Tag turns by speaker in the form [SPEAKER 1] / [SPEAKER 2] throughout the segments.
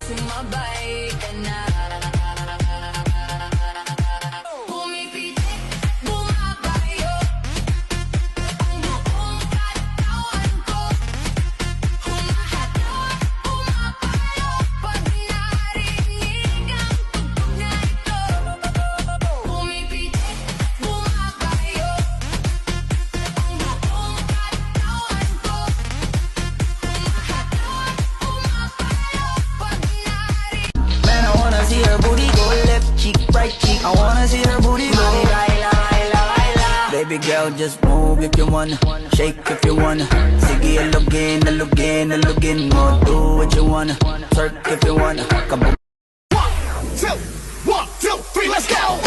[SPEAKER 1] Sumabay ka na.
[SPEAKER 2] I wanna see her booty go. Baby girl, just move if you wanna. Shake if you wanna. Sige, alugin, alugin, alugin mo. Do what you wanna. Twerk if you wanna. Kaboom.
[SPEAKER 3] 1, 2, 3, let's go!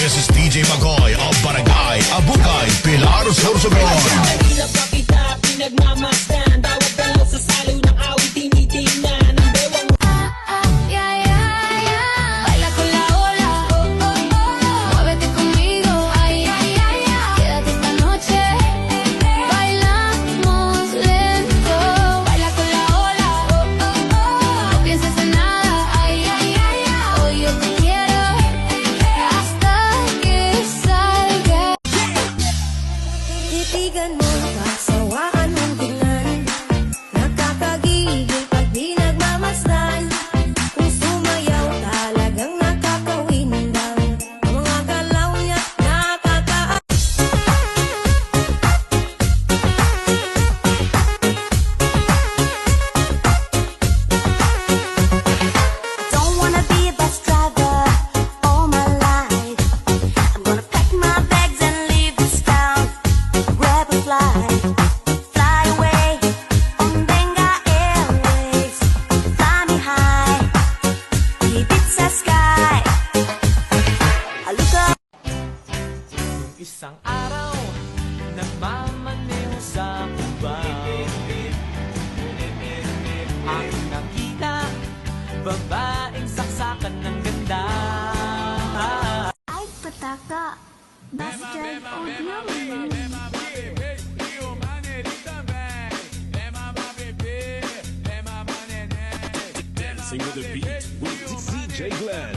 [SPEAKER 3] This is DJ Magoy of Barangay Abukay, Pilar, Sorsogon.
[SPEAKER 4] Kanina pa kita pinagmamasdan. Bawat dalaw sa salo ng awit tinitingnan ang bewang.
[SPEAKER 1] Baila con la ola, muévete conmigo, ay, ay, ay, ay. Quédate esta noche, bailamos lento. Baila con la ola, no pienses en nada, ay, ay, ay, ay. Hoy yo te quiero hasta que salga.
[SPEAKER 5] Titigan mo, pasawaan mong tingnan. Nakakagigil pag di nagmamasdan. Kung sumayaw talagang nakakawindang. Ang mga galaw niya nakaka. Don't wanna be a bus driver all my life. I'm gonna pack my bags and leave this town. Grab a flight, fly away on Benga Airways. Fly me high, keep it sa sky. I look up.
[SPEAKER 4] Isang araw, nagmamaneho sa kubang. Ang nakita, babaeng saksakan ng ganda.
[SPEAKER 5] Ay, pataka. Basta dyan, audio.
[SPEAKER 3] Dancing with the beat with DJ Glenn.